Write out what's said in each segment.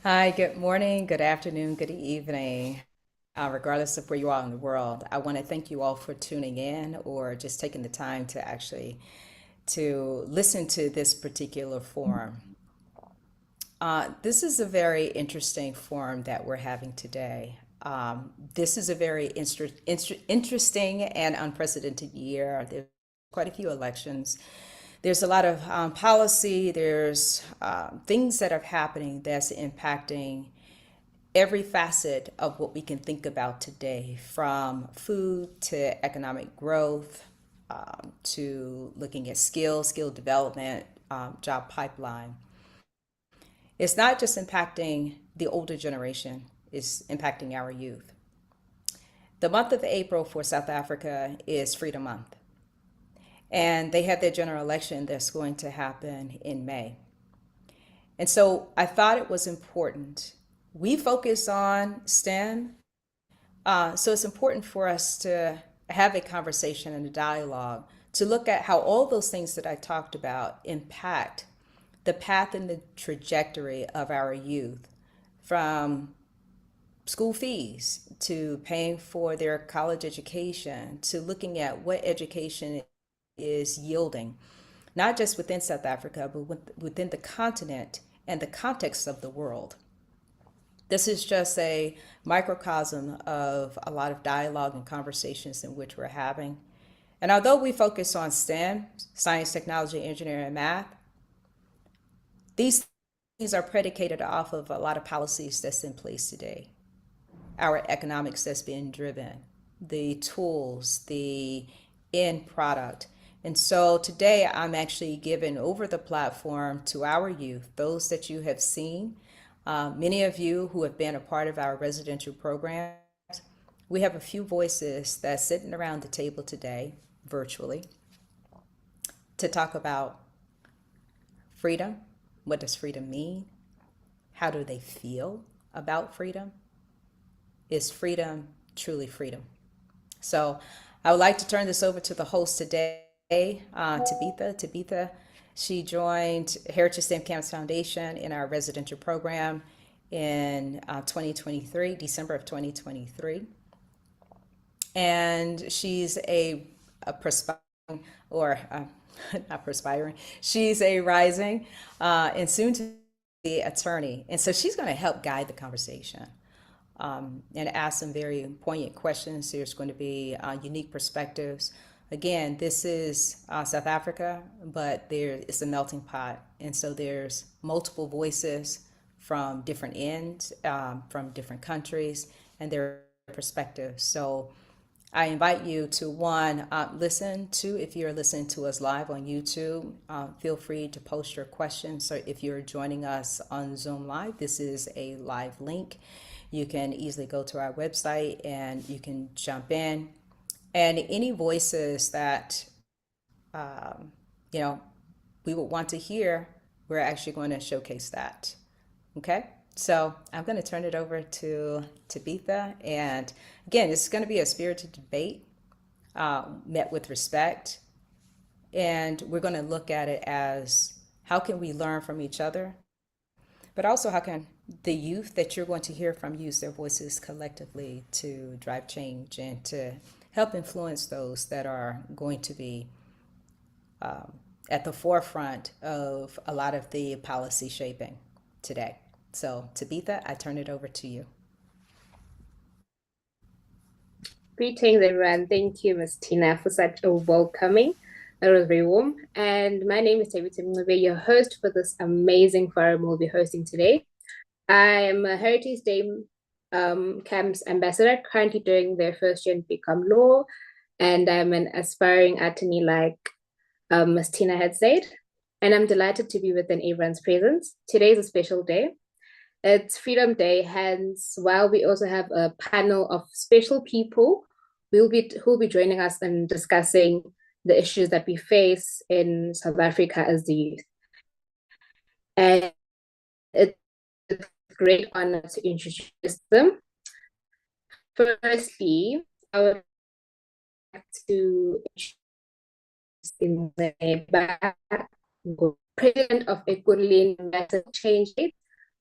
Hi, good morning, good afternoon, good evening, regardless of where you are in the world. I want to thank you all for tuning in or just taking the time to actually to listen to this particular forum. This is a very interesting forum that we're having today. This is a very interesting and unprecedented year. There's quite a few elections. There's a lot of policy. There's things that are happening that's impacting every facet of what we can think about today, from food to economic growth, to looking at skill development, job pipeline. It's not just impacting the older generation, it's impacting our youth. The month of April for South Africa is Freedom Month, and they have their general election that's going to happen in May. And so I thought it was important. We focus on STEM, so it's important for us to have a conversation and a dialogue to look at how all those things that I talked about impact the path and the trajectory of our youth, from school fees to paying for their college education to looking at what education is yielding, not just within South Africa, but within the continent and the context of the world. This is just a microcosm of a lot of dialogue and conversations in which we're having. And although we focus on STEM, science, technology, engineering, and math, these things are predicated off of a lot of policies that's in place today. Our economics that's being driven, the tools, the end product. And so today I'm actually giving over the platform to our youth, those that you have seen, many of you who have been a part of our residential programs. We have a few voices that's sitting around the table today, virtually, to talk about freedom. What does freedom mean? How do they feel about freedom? Is freedom truly freedom? So I would like to turn this over to the host today, Tabitha. Tabitha, she joined Heritage STEM Campus Foundation in our residential program in 2023, December of 2023. And she's a perspiring, or not perspiring, she's a rising and soon to be attorney. And so she's going to help guide the conversation and ask some very poignant questions. There's going to be unique perspectives. Again, this is South Africa, but it's a melting pot. And so there's multiple voices from different ends, from different countries, and their perspectives. So I invite you to one, listen to, if you're listening to us live on YouTube, feel free to post your questions. So if you're joining us on Zoom Live, this is a live link. You can easily go to our website and you can jump in. And any voices that, you know, we would want to hear, we're actually going to showcase that. Okay? So I'm going to turn it over to Tabitha. And again, it's going to be a spirited debate, met with respect. And we're going to look at it as how can we learn from each other, but also how can the youth that you're going to hear from use their voices collectively to drive change and to help influence those that are going to be at the forefront of a lot of the policy shaping today. So, Tabitha, I turn it over to you. Greetings, everyone. Thank you, Ms. Tina, for such a welcoming. That was very warm. And my name is Tabitha Mngube, your host for this amazing forum we'll be hosting today. I am a Heritage STEM Camps Ambassador, currently doing their first year in Become Law, and I'm an aspiring attorney, like Ms. Tina had said. And I'm delighted to be within everyone's presence. Today is a special day. It's Freedom Day, hence while we also have a panel of special people who'll be joining us and discussing the issues that we face in South Africa as the youth. And it's a great honor to introduce them. Firstly, I would like to introduce in the back, President of Ekurhuleni Change Aid,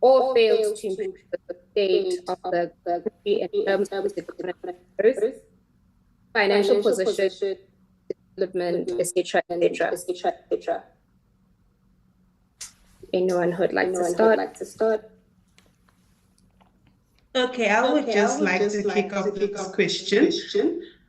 or failed to improve the state of the country in terms of its economic growth, financial position, development, etc., etc. Anyone who'd like to start? Okay, I would just like to kick off this question.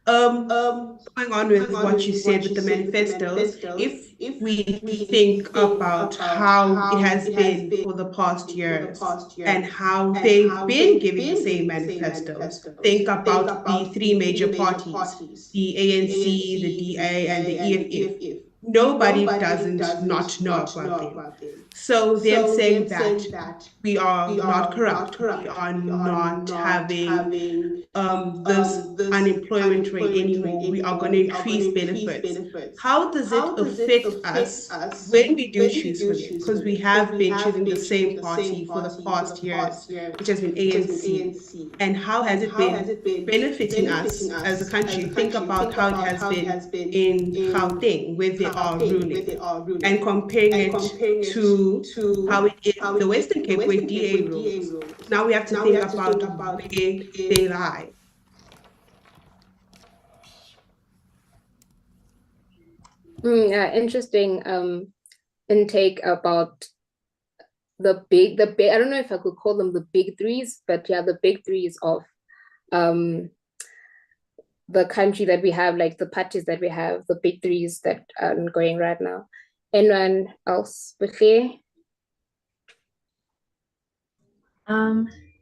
Going on with what you said with the manifestos, if we think about how it has been for the past years and how they've been giving the same manifestos, think about the three major parties, the ANC, the DA, and the EFF. Nobody doesn't not know about them. So them saying that we are not corrupt, we are not having this unemployment rate anymore, we are going to increase benefits. How does it affect us when we do choose for them? Because we have been choosing the same party for the past years, which has been ANC. And how has it been benefiting us as a country? Think about how it has been in Gauteng, where they are ruling, and comparing it to how it is in the Western Cape, where DA rules. Now we have to think about where they lie. Interesting intake about the big, I don't know if I could call them the big threes, but yeah, the big threes of the country that we have, like the parties that we have, the big threes that are going right now. Anyone else, Buhle?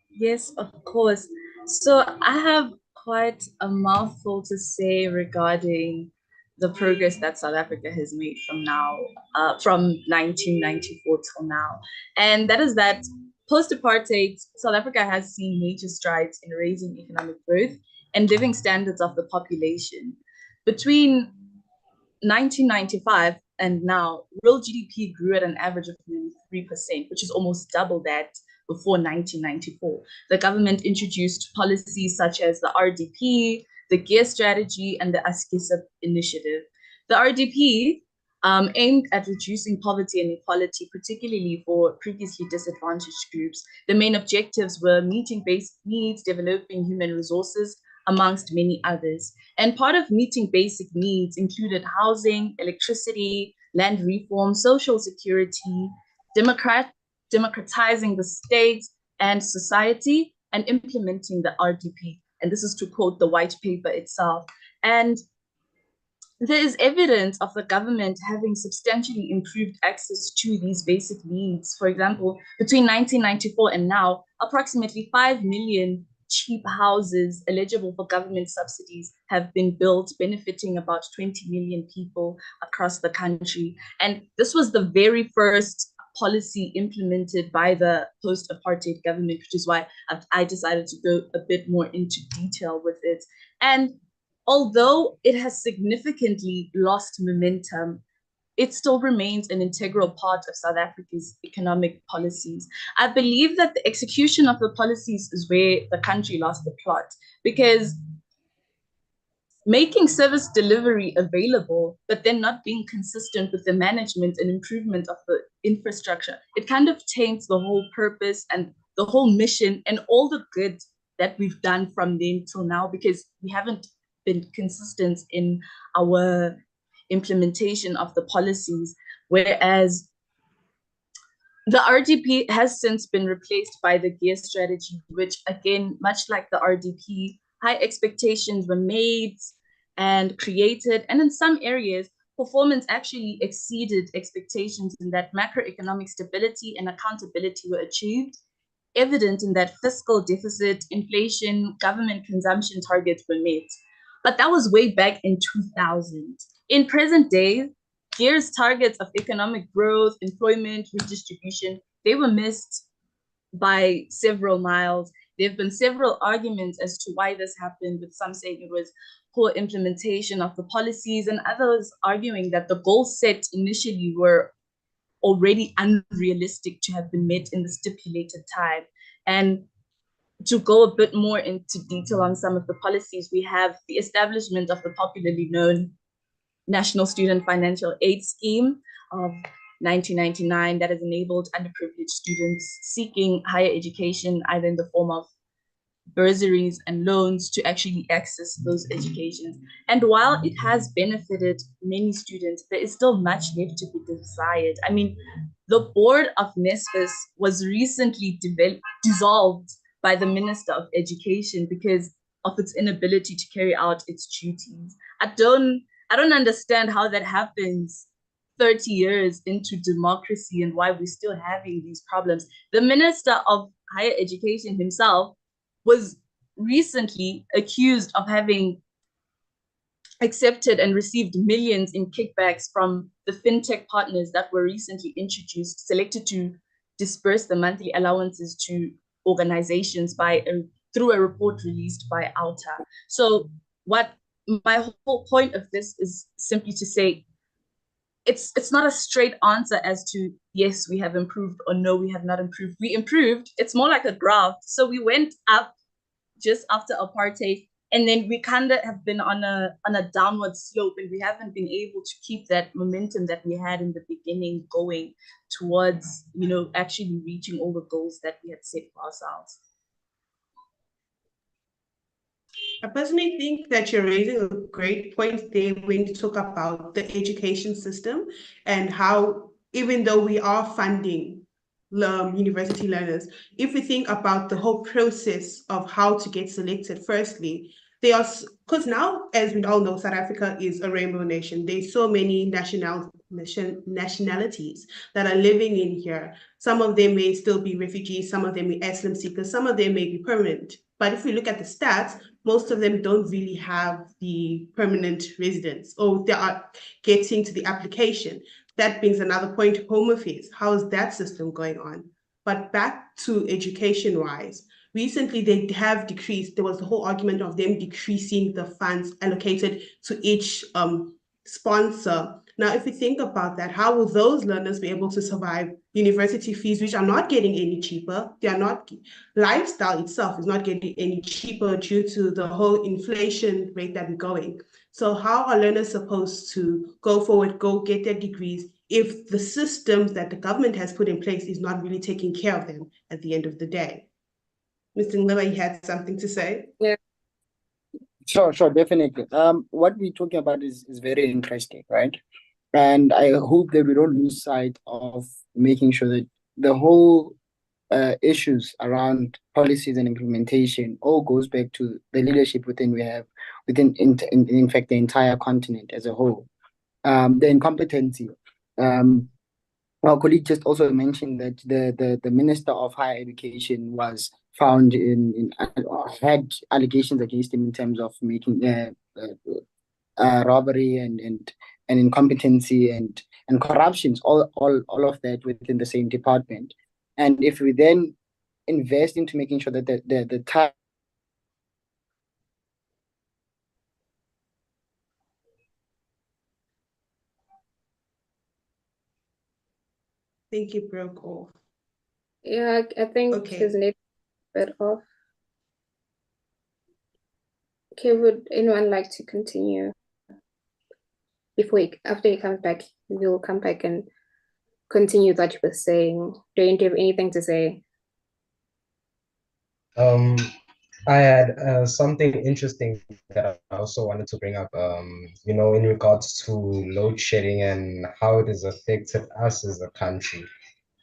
Yes, of course. So I have quite a mouthful to say regarding the progress that South Africa has made from 1994 till now. And that is that post-apartheid, South Africa has seen major strides in raising economic growth and living standards of the population. Between 1995 and now, real GDP grew at an average of nearly 3%, which is almost double that before 1994. The government introduced policies such as the RDP, the GEAR strategy, and the HSCF initiative. The RDP aimed at reducing poverty and inequality, particularly for previously disadvantaged groups. The main objectives were meeting basic needs, developing human resources, amongst many others. And part of meeting basic needs included housing, electricity, land reform, social security, democratizing the state and society, and implementing the RDP. And this is to quote the white paper itself. And there is evidence of the government having substantially improved access to these basic needs. For example, between 1994 and now, approximately 5 million cheap houses eligible for government subsidies have been built, benefiting about 20 million people across the country. And this was the very first policy implemented by the post-apartheid government, which is why I decided to go a bit more into detail with it. And although it has significantly lost momentum, it still remains an integral part of South Africa's economic policies. I believe that the execution of the policies is where the country lost the plot, because making service delivery available, but then not being consistent with the management and improvement of the infrastructure, it kind of taints the whole purpose and the whole mission and all the good that we've done from then till now, because we haven't been consistent in our implementation of the policies, whereas the RDP has since been replaced by the GEAR strategy, which again, much like the RDP, high expectations were made and created, and in some areas, performance actually exceeded expectations in that macroeconomic stability and accountability were achieved, evident in that fiscal deficit, inflation, government consumption targets were met. But that was way back in 2000. In present day, GEAR's targets of economic growth, employment, redistribution, they were missed by several miles. There have been several arguments as to why this happened, with some saying it was poor implementation of the policies and others arguing that the goals set initially were already unrealistic to have been met in the stipulated time. And to go a bit more into detail on some of the policies, we have the establishment of the popularly known National Student Financial Aid Scheme of 1999 that has enabled underprivileged students seeking higher education, either in the form of bursaries and loans, to actually access those educations. And while it has benefited many students, there is still much left to be desired. I mean, the board of NSFAS was recently dissolved by the Minister of Education because of its inability to carry out its duties. I don't understand how that happens 30 years into democracy and why we're still having these problems. The Minister of Higher Education himself was recently accused of having accepted and received millions in kickbacks from the fintech partners that were recently introduced, selected to disperse the monthly allowances to organizations through a report released by Alta. So what my whole point of this is simply to say, it's not a straight answer as to yes, we have improved, or no, we have not improved. We improved. It's more like a graph. So we went up just after apartheid, and then we kind of have been on a downward slope, and we haven't been able to keep that momentum that we had in the beginning going towards, actually reaching all the goals that we had set for ourselves. I personally think that you're raising a great point there when you talk about the education system and how, even though we are funding university learners, if we think about the whole process of how to get selected, firstly, because now, as we all know, South Africa is a rainbow nation. There's so many nationalities that are living in here. Some of them may still be refugees, some of them may be asylum seekers, some of them may be permanent. But if we look at the stats, most of them don't really have the permanent residence, or they are getting to the application. That brings another point, Home Affairs. How is that system going on? But back to education-wise, recently they have decreased. There was the whole argument of them decreasing the funds allocated to each sponsor. Now, if we think about that, how will those learners be able to survive university fees, which are not getting any cheaper? They are not, lifestyle itself is not getting any cheaper due to the whole inflation rate that we're going. So how are learners supposed to go forward, go get their degrees, if the systems that the government has put in place is not really taking care of them at the end of the day? Mr. Ngweba, you had something to say? Yeah. Sure, definitely. What we're talking about is very interesting, right? And I hope that we don't lose sight of making sure that the whole issues around policies and implementation all goes back to the leadership in fact, the entire continent as a whole. The incompetency. Our colleague just also mentioned that the Minister of Higher Education was found had allegations against him in terms of making robbery and incompetency and corruptions, all of that within the same department. And if we then invest into making sure that the time. I think you broke off. Yeah, I think Okay. his net bit off. Okay, would anyone like to continue? After he comes back, we'll come back and continue what you were saying. Don't you have anything to say? I had something interesting that I also wanted to bring up, in regards to load shedding and how it has affected us as a country.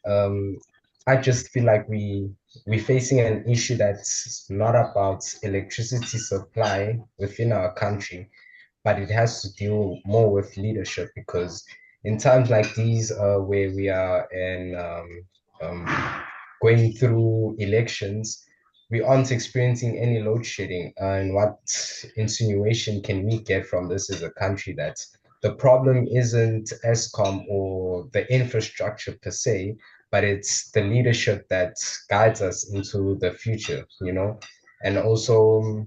I just feel like we're facing an issue that's not about electricity supply within our country, but it has to deal more with leadership, because in times like these, where we are going through elections, we aren't experiencing any load shedding. And what insinuation can we get from this as a country, that the problem isn't ESCOM or the infrastructure per se, but it's the leadership that guides us into the future, and also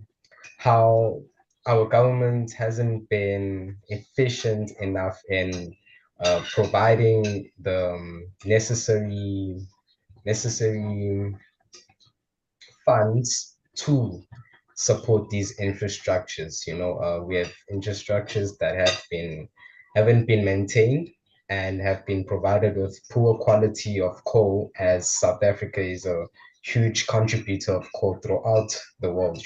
how our government hasn't been efficient enough in providing the necessary funds to support these infrastructures. We have infrastructures that haven't been maintained, and have been provided with poor quality of coal, as South Africa is a huge contributor of coal throughout the world,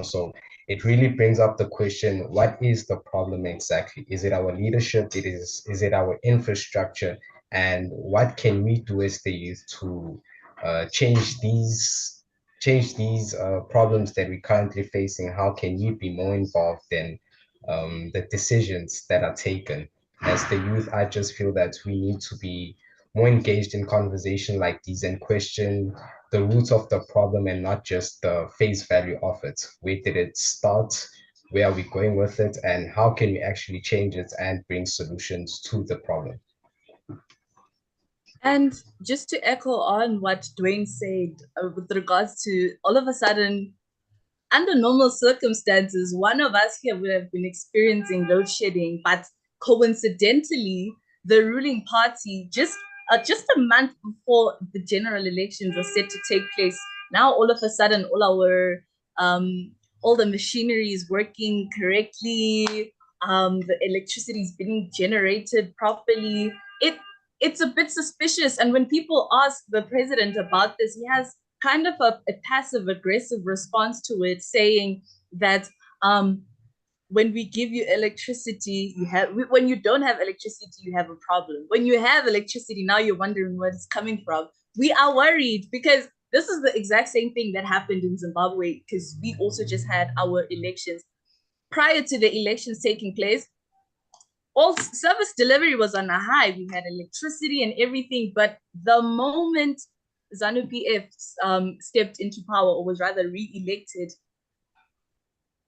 so it really brings up the question, what is the problem exactly? Is it our leadership? Is it our infrastructure? And what can we do as the youth to change these problems that we're currently facing? How can we be more involved in the decisions that are taken? As the youth, I just feel that we need to be more engaged in conversation like these and question the roots of the problem and not just the face value of it. Where did it start? Where are we going with it? And how can we actually change it and bring solutions to the problem? And just to echo on what Dwayne said with regards to all of a sudden, under normal circumstances, one of us here would have been experiencing load shedding, but coincidentally, the ruling party just a month before the general elections are set to take place, now all of a sudden, all the machinery is working correctly, the electricity is being generated properly. It's a bit suspicious, and when people ask the president about this, he has kind of a passive aggressive response to it, saying that when we give you electricity, when you don't have electricity, you have a problem. When you have electricity, now you're wondering where it's coming from. We are worried because this is the exact same thing that happened in Zimbabwe, because we also just had our elections. Prior to the elections taking place, all service delivery was on a high. We had electricity and everything, but the moment ZANU PF stepped into power, or was rather re-elected,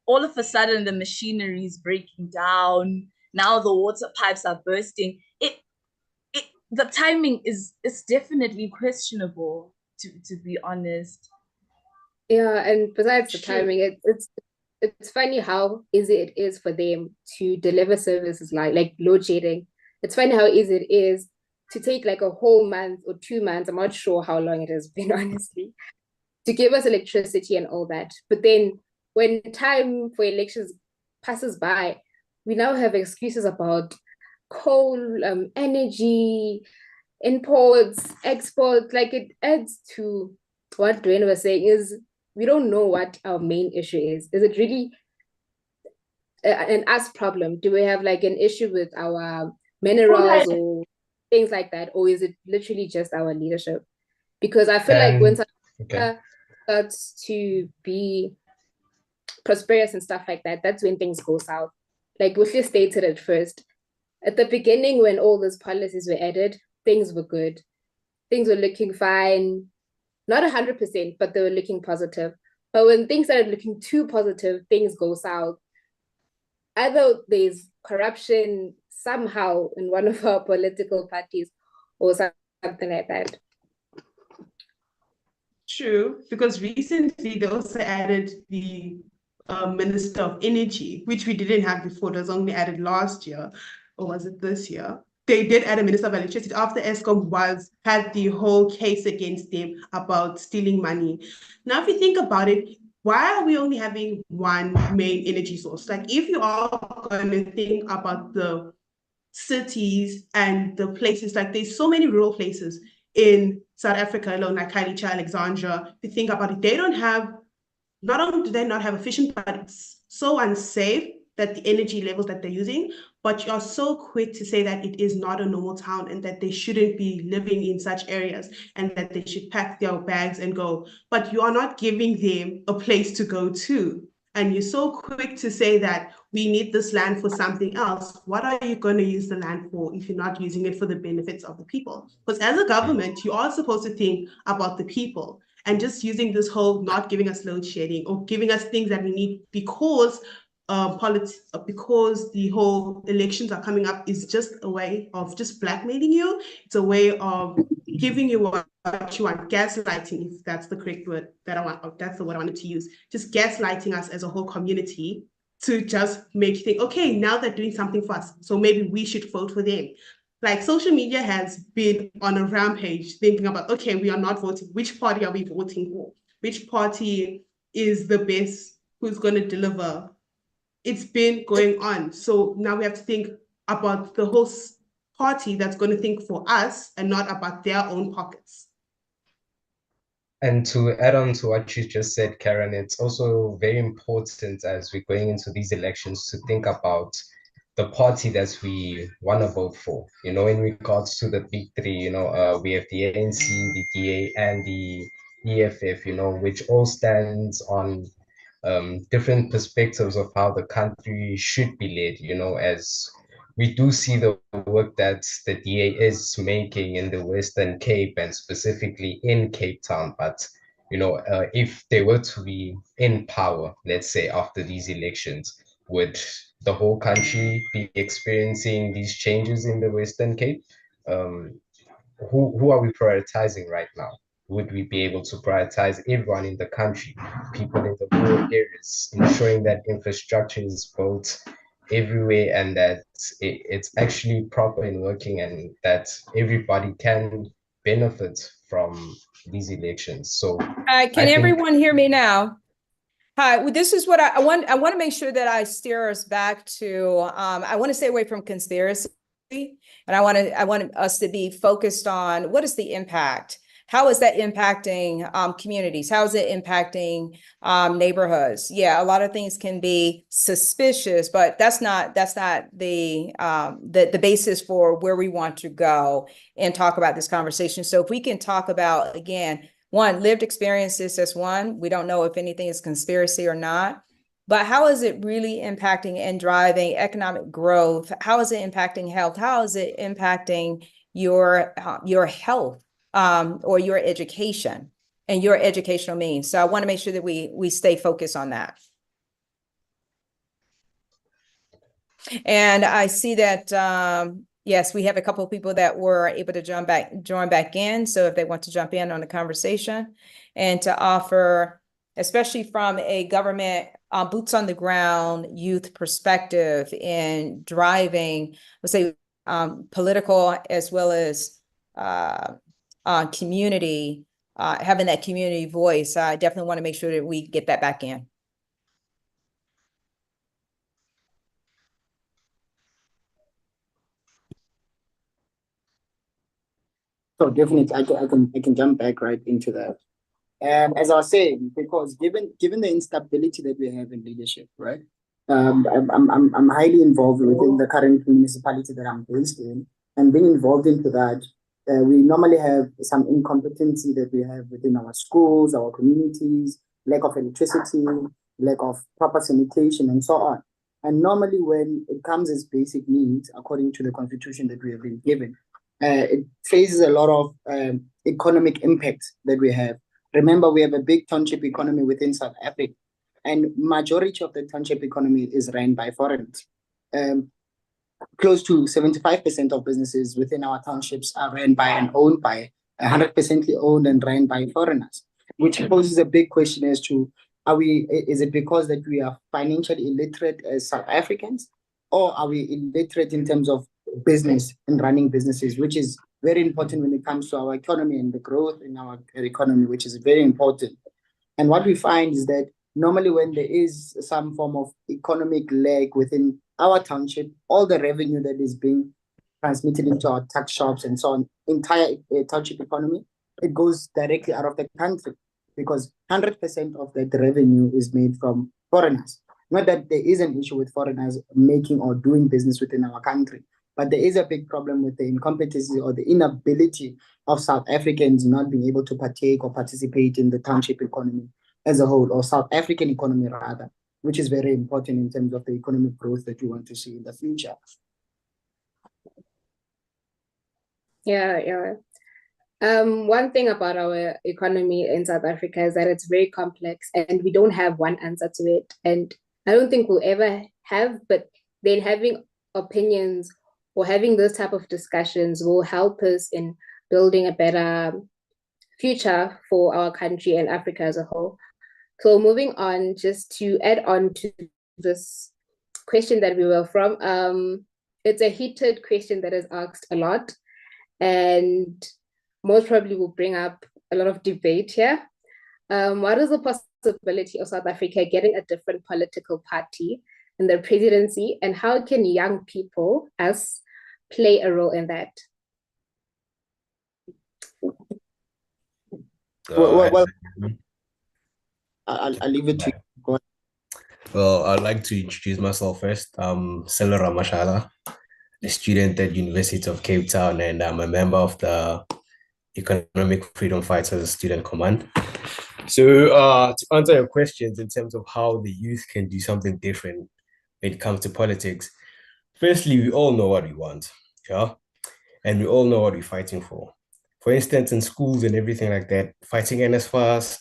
all of a sudden the machinery is breaking down. Now the water pipes are bursting. The timing is definitely questionable, to be honest. Yeah, and besides the timing, it's funny how easy it is for them to deliver services like load shedding. It's funny how easy it is to take like a whole month or 2 months. I'm not sure how long it has been, honestly, to give us electricity and all that. But then when time for elections passes by, we now have excuses about coal, energy, imports, exports. Like, it adds to what Dwayne was saying, is we don't know what our main issue is. Is it really an us problem? Do we have like an issue with our minerals or things like that? Or is it literally just our leadership? Because I feel like when South Africa starts to be prosperous and stuff like that, that's when things go south. Like Bushli stated at first, at the beginning when all those policies were added, things were good. Things were looking fine. Not 100%, but they were looking positive. But when things started looking too positive, things go south. Either there's corruption somehow in one of our political parties or something like that. True, because recently they also added the Minister of Energy, which we didn't have before. It was only added last year, or was it this year? They did add a Minister of Electricity after ESCOM had the whole case against them about stealing money. Now, if you think about it, why are we only having one main energy source? Like, if you are going to think about the cities and the places, like there's so many rural places in South Africa alone, like Khayelitsha, Alexandra, if you think about it, they don't have, not only do they not have efficient, but it's so unsafe that the energy levels that they're using, but you're so quick to say that it is not a normal town and that they shouldn't be living in such areas and that they should pack their bags and go. But you are not giving them a place to go to. And you're so quick to say that we need this land for something else. What are you going to use the land for if you're not using it for the benefits of the people? Because as a government, you are supposed to think about the people, and just using this whole not giving us load shedding or giving us things that we need because because the whole elections are coming up is just a way of just blackmailing you. It's a way of giving you what you want, gaslighting, if that's the correct word that I want, that's the word I wanted to use. Just gaslighting us as a whole community to just make you think, okay, now they're doing something for us, so maybe we should vote for them. Like, social media has been on a rampage thinking about, okay, we are not voting. Which party are we voting for? Which party is the best? Who's going to deliver? It's been going on. So now we have to think about the whole party that's going to think for us and not about their own pockets. And to add on to what you just said, Karen, it's also very important as we're going into these elections to think about the party that we want to vote for. You know, in regards to the big three, we have the ANC, the DA, and the EFF, which all stands on different perspectives of how the country should be led, as we do see the work that the DA is making in the Western Cape and specifically in Cape Town. But, if they were to be in power, let's say after these elections, would the whole country be experiencing these changes in the Western Cape? Who are we prioritizing right now? Would we be able to prioritize everyone in the country, people in the rural areas, ensuring that infrastructure is built everywhere and that it's actually proper and working and that everybody can benefit from these elections? So Can I think everyone hear me now? Hi, well, this is what I want. I want to make sure that I steer us back to, I want to stay away from conspiracy. And I want us to be focused on what is the impact? How is that impacting communities? How is it impacting neighborhoods? Yeah, a lot of things can be suspicious, but that's not the basis for where we want to go and talk about this conversation. So if we can talk about, again, one, lived experiences as one, we don't know if anything is conspiracy or not. But how is it really impacting and driving economic growth? How is it impacting health? How is it impacting your health or your education and your educational means? So I want to make sure that we stay focused on that. And I see that yes, we have a couple of people that were able to join back in. So if they want to jump in on the conversation and to offer, especially from a government boots on the ground youth perspective in driving, let's say, political as well as community, having that community voice. I definitely want to make sure that we get that back in. So definitely, I can jump back right into that. As I was saying, because given the instability that we have in leadership, right? I'm highly involved within the current municipality that I'm based in, and being involved into that, we normally have some incompetency that we have within our schools, our communities, lack of electricity, lack of proper sanitation, and so on. And normally, when it comes as basic needs, according to the constitution that we have been given, it faces a lot of economic impact that we have. Remember, we have a big township economy within South Africa, and majority of the township economy is run by foreigners. Close to 75% of businesses within our townships are run by and owned by 100% owned and run by foreigners, which poses a big question as to is it because that we are financially illiterate as South Africans, or are we illiterate in terms of business and running businesses, which is very important when it comes to our economy and the growth in our economy, which is very important. And what we find is that normally when there is some form of economic lag within our township, all the revenue that is being transmitted into our tax shops and so on, entire township economy, it goes directly out of the country because 100% of that revenue is made from foreigners. Not that there is an issue with foreigners making or doing business within our country, but there is a big problem with the incompetency or the inability of South Africans not being able to partake or participate in the township economy as a whole, or South African economy rather, which is very important in terms of the economic growth that we want to see in the future. Yeah. One thing about our economy in South Africa is that it's very complex and we don't have one answer to it. And I don't think we'll ever have, but then having opinions or having this type of discussions will help us in building a better future for our country and Africa as a whole. So moving on, just to add on to this question that we were from, it's a heated question that is asked a lot and most probably will bring up a lot of debate here. What is the possibility of South Africa getting a different political party in the presidency, and how can young people, us, play a role in that? Well, I'll leave it to you. Go ahead. Well, I'd like to introduce myself first. I'm Sela Ramashala, a student at University of Cape Town, and I'm a member of the Economic Freedom Fighters Student Command. So, to answer your questions in terms of how the youth can do something different when it comes to politics, firstly, we all know what we want, yeah? And we all know what we're fighting for. For instance, in schools and everything like that, fighting NSFAS,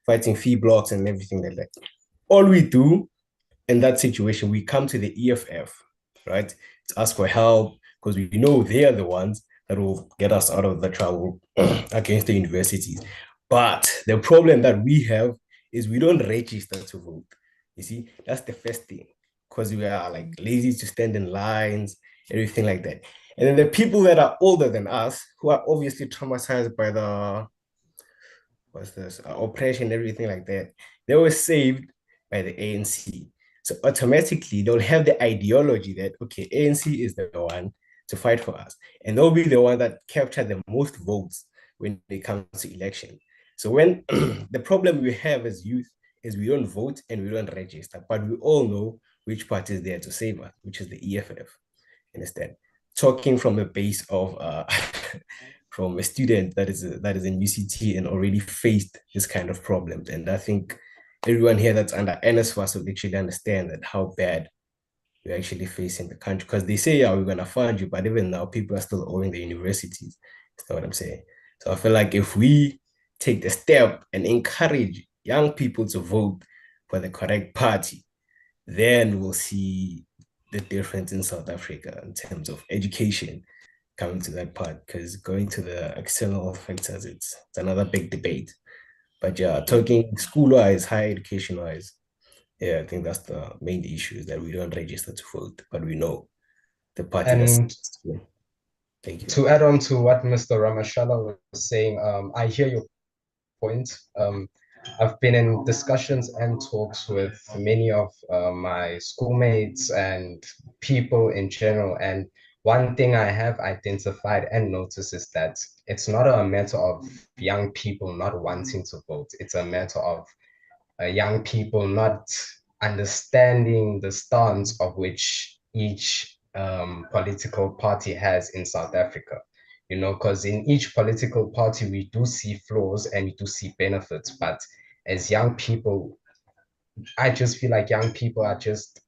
fighting fee blocks and everything like that. All we do in that situation, we come to the EFF, right? To ask for help because we know they are the ones that will get us out of the trouble against the universities. But the problem that we have is we don't register to vote. You see, that's the first thing because we are like lazy to stand in lines, everything like that. And then the people that are older than us, who are obviously traumatized by the oppression, everything like that, they were saved by the ANC. So automatically they'll have the ideology that, okay, ANC is the one to fight for us. And they'll be the one that capture the most votes when it comes to election. So when the problem we have as youth is we don't vote and we don't register, but we all know which party is there to save us, which is the EFF. Understand? Talking from a base of from a student that is in UCT and already faced this kind of problems. And I think everyone here that's under NSFAS will actually understand that how bad we're actually facing the country. Because they say, yeah, we're gonna fund you, but even now people are still owing the universities. That's what I'm saying. So I feel like if we take the step and encourage young people to vote for the correct party, then we'll see the difference in South Africa in terms of education coming to that part. Because going to the external factors, it's another big debate. But yeah, talking school-wise, higher education-wise, yeah, I think that's the main issue is that we don't register to vote, but we know the party that's. And Thank you. to add on to what Mr. Ramashala was saying, I hear your point. I've been in discussions and talks with many of my schoolmates and people in general. And one thing I have identified and noticed is that it's not a matter of young people not wanting to vote. It's a matter of young people not understanding the stance of which each political party has in South Africa. You know, because in each political party, we do see flaws and we do see benefits. But as young people, I just feel like young people are just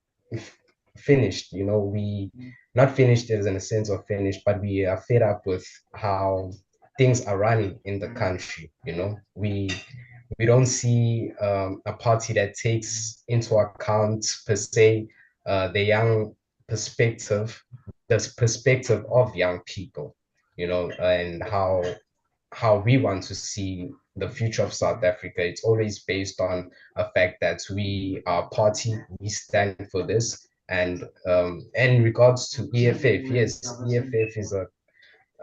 finished. You know, we not finished as in a sense of finished, but we are fed up with how things are running in the country. You know, we don't see a party that takes into account per se the young perspective, the perspective of young people, you know, and how we want to see the future of South Africa. It's always based on a fact that we are party, we stand for this. And in regards to EFF, yes, EFF is a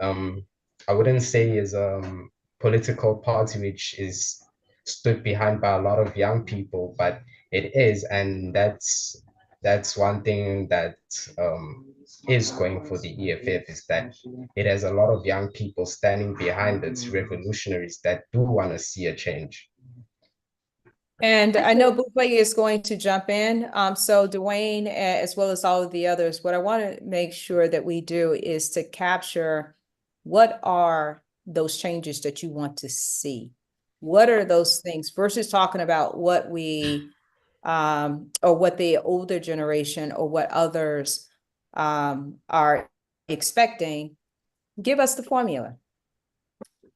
I wouldn't say is a political party which is stood behind by a lot of young people, but it is, and that's one thing that is going for the EFF is that it has a lot of young people standing behind its revolutionaries that do want to see a change. And I know Bupe is going to jump in. So Dwayne, as well as all of the others, what I want to make sure that we do is to capture what are those changes that you want to see? What are those things versus talking about what we or what the older generation or what others are expecting? Give us the formula.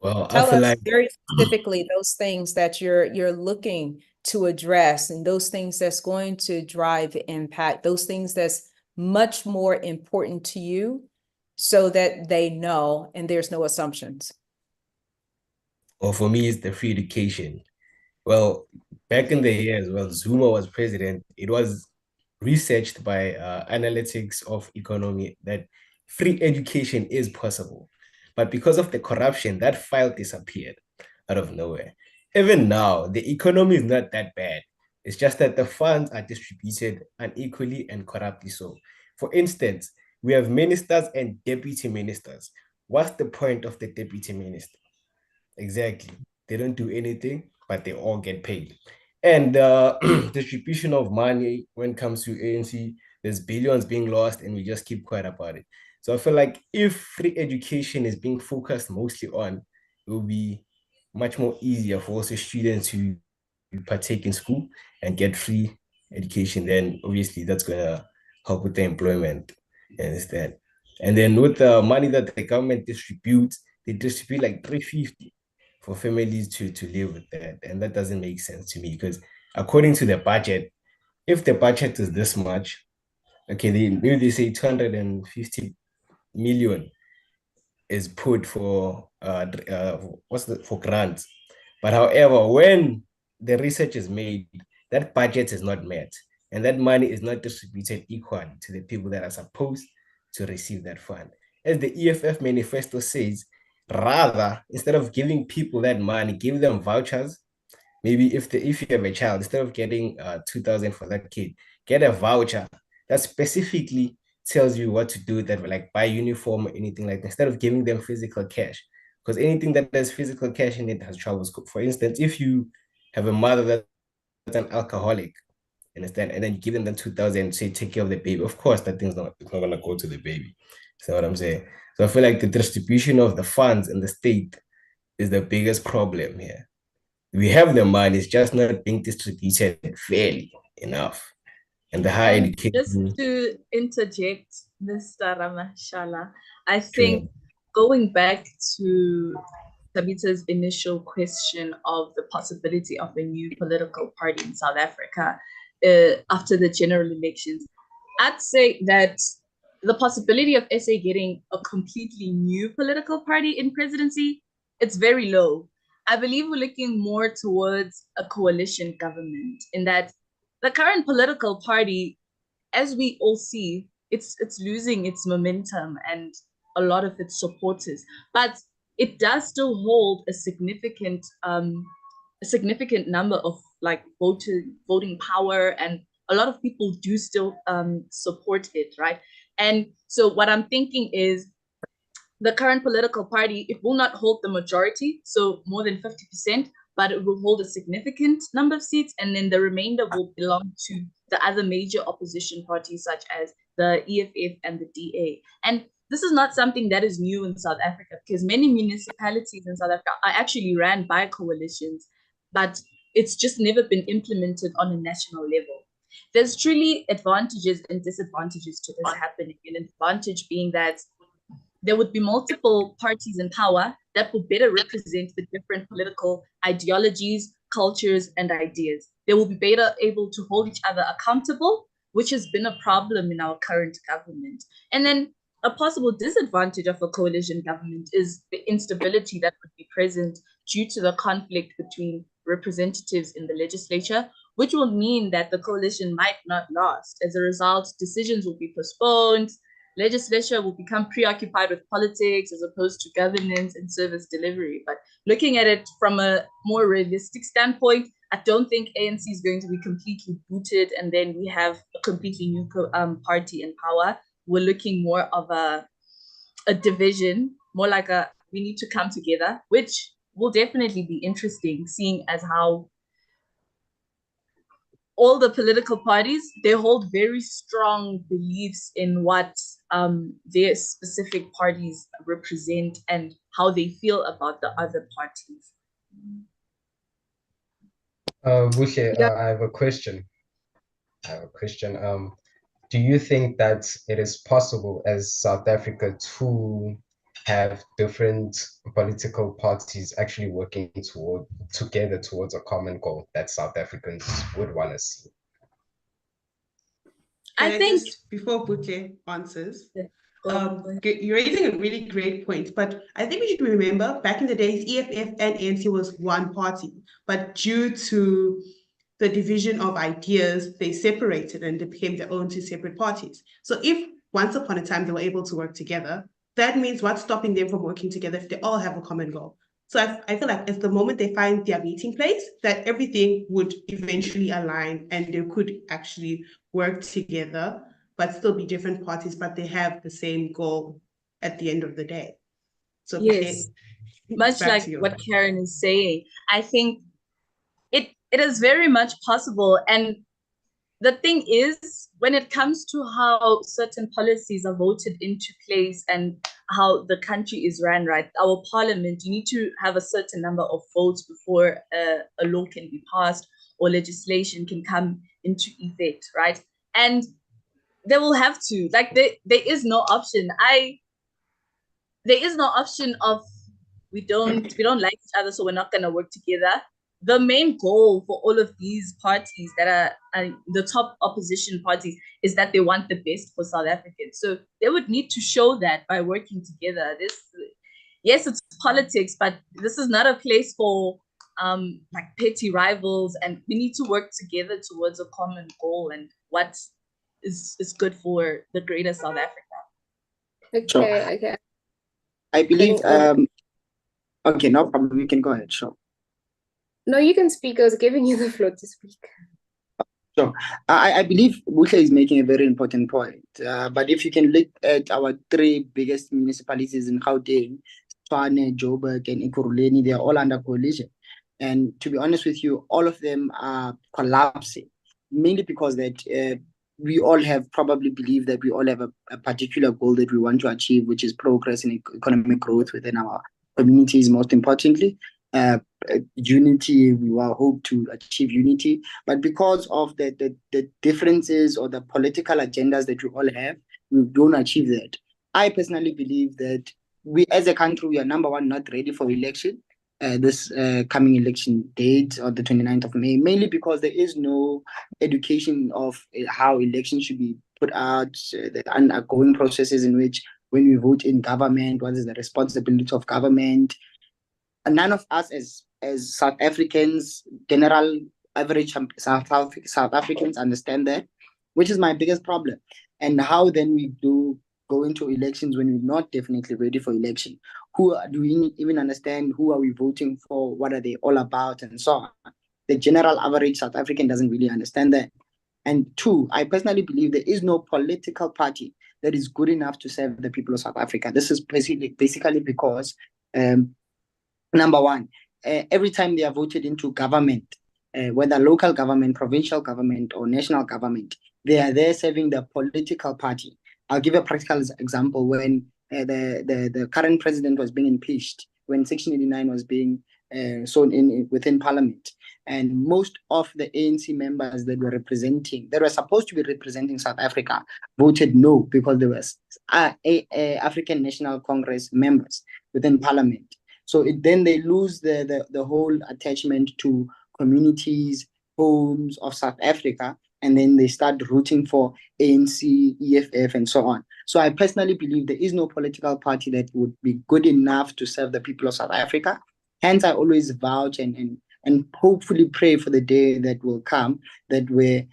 Well, Tell I feel us like very specifically those things that you're looking to address and those things that's going to drive the impact, those things that's much more important to you so that they know and there's no assumptions. well, for me, it's the free education. Well, back in the years when Zuma was president, it was researched by analytics of economy that free education is possible. But because of the corruption, that file disappeared out of nowhere. Even now, the economy is not that bad. It's just that the funds are distributed unequally and corruptly so. For instance, we have ministers and deputy ministers. What's the point of the deputy minister? Exactly. They don't do anything, but they all get paid. And distribution of money when it comes to ANC, there's billions being lost, and we just keep quiet about it. So I feel like if free education is being focused mostly on, it will be much more easier for also students to partake in school and get free education. Then obviously that's gonna help with the employment. You understand? And then with the money that the government distributes, they distribute like 350 for families to live with that. And that doesn't make sense to me because according to the budget, if the budget is this much, okay, maybe they say 250 million is put for for grants. But however, when the research is made, that budget is not met, and that money is not distributed equally to the people that are supposed to receive that fund. As the EFF manifesto says, rather, instead of giving people that money, give them vouchers. Maybe if you have a child, instead of getting 2,000 for that kid, get a voucher that specifically tells you what to do with that, like buy uniform or anything like that, instead of giving them physical cash. Because anything that has physical cash in it has trouble. For instance, if you have a mother that's an alcoholic, understand, and then you give them the 2,000, say take care of the baby. Of course, that thing's not gonna go to the baby. You know what I'm saying? So I feel like the distribution of the funds in the state is the biggest problem here. We have the money, it's just not being distributed fairly enough. And the higher And education. just to interject, Mr. Ramashala, I think going back to Tabitha's initial question of the possibility of a new political party in South Africa after the general elections, I'd say that the possibility of SA getting a completely new political party in presidency, it's very low. I believe we're looking more towards a coalition government in that the current political party, as we all see, it's losing its momentum and a lot of its supporters, but it does still hold a significant number of like voting power, and a lot of people do still support it, right? And so what I'm thinking is the current political party, it will not hold the majority, so more than 50%, but it will hold a significant number of seats, and then the remainder will belong to the other major opposition parties, such as the EFF and the DA. And this is not something that is new in South Africa, because many municipalities in South Africa are actually ran by coalitions, but it's just never been implemented on a national level. There's truly advantages and disadvantages to this happening. An advantage being that there would be multiple parties in power that would better represent the different political ideologies, cultures, and ideas. They will be better able to hold each other accountable, which has been a problem in our current government. And then a possible disadvantage of a coalition government is the instability that would be present due to the conflict between representatives in the legislature, which will mean that the coalition might not last. As a result, decisions will be postponed, legislature will become preoccupied with politics as opposed to governance and service delivery. But looking at it from a more realistic standpoint, I don't think ANC is going to be completely booted and then we have a completely new party in power. We're looking more of a division, more like we need to come together, which will definitely be interesting, seeing as how all the political parties, they hold very strong beliefs in what their specific parties represent and how they feel about the other parties. Bushe, I have a question. Do you think that it is possible as South Africa to have different political parties actually working together towards a common goal that South Africans would want to see? I think just, before Butle answers, you're raising a really great point, but I think we should remember back in the days, EFF and ANC was one party, but due to the division of ideas, they separated and they became their own two separate parties. So if once upon a time they were able to work together, that means what's stopping them from working together if they all have a common goal? So I feel like it's the moment they find their meeting place that everything would eventually align and they could actually work together but still be different parties, but they have the same goal at the end of the day. So yes, much like what Karen is saying, I think it is very much possible. And the thing is, when it comes to how certain policies are voted into place and how the country is run, right? Our parliament, you need to have a certain number of votes before a law can be passed or legislation can come into effect, right? And they will have to, like, there is no option. There is no option of we don't like each other, so we're not going to work together. The main goal for all of these parties that are the top opposition parties is that they want the best for South Africans. So they would need to show that by working together. Yes, it's politics, but this is not a place for like petty rivals, and we need to work together towards a common goal and what is good for the greater South Africa. Okay. I believe okay, no problem. You can go ahead. Sure. No, you can speak. I was giving you the floor to speak. Sure. I believe Buhle is making a very important point. But if you can look at our three biggest municipalities in Gauteng, Tshwane, Joburg, and Ekurhuleni, they are all under coalition. And to be honest with you, all of them are collapsing, mainly because that we all have probably believed that we all have a particular goal that we want to achieve, which is progress and economic growth within our communities, most importantly. Unity, we will hope to achieve unity, but because of the differences or the political agendas that we all have, we don't achieve that. I personally believe that we as a country, we are number one, not ready for election, this coming election date or the 29th of May, mainly because there is no education of how elections should be put out, the undergoing processes in which when we vote in government, what is the responsibility of government. None of us as South Africans, general average South Africans understand that, which is my biggest problem. And how then we do go into elections when we're not definitely ready for election? Do we even understand who are we voting for? What are they all about? And so on. The general average South African doesn't really understand that. And two, I personally believe there is no political party that is good enough to serve the people of South Africa. This is basically because number one, every time they are voted into government, whether local government, provincial government, or national government, they are there serving the political party. I'll give a practical example. When the current president was being impeached, when Section 89 was being sown in within Parliament, and most of the ANC members that were supposed to be representing South Africa, voted no because there was African National Congress members within Parliament. So then they lose the whole attachment to communities, homes of South Africa, and then they start rooting for ANC, EFF, and so on. So I personally believe there is no political party that would be good enough to serve the people of South Africa. Hence, I always vouch and hopefully pray for the day that will come, that where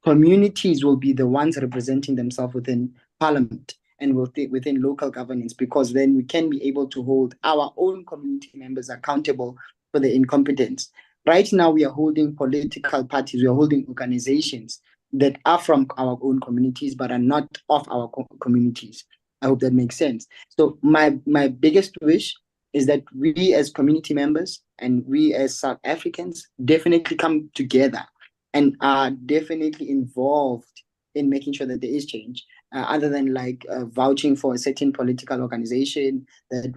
communities will be the ones representing themselves within Parliament and within local governance, because then we can be able to hold our own community members accountable for the incompetence. Right now, we are holding political parties, we are holding organizations that are from our own communities but are not of our communities. I hope that makes sense. So my biggest wish is that we as community members and we as South Africans definitely come together and are definitely involved in making sure that there is change. Other than like vouching for a certain political organization that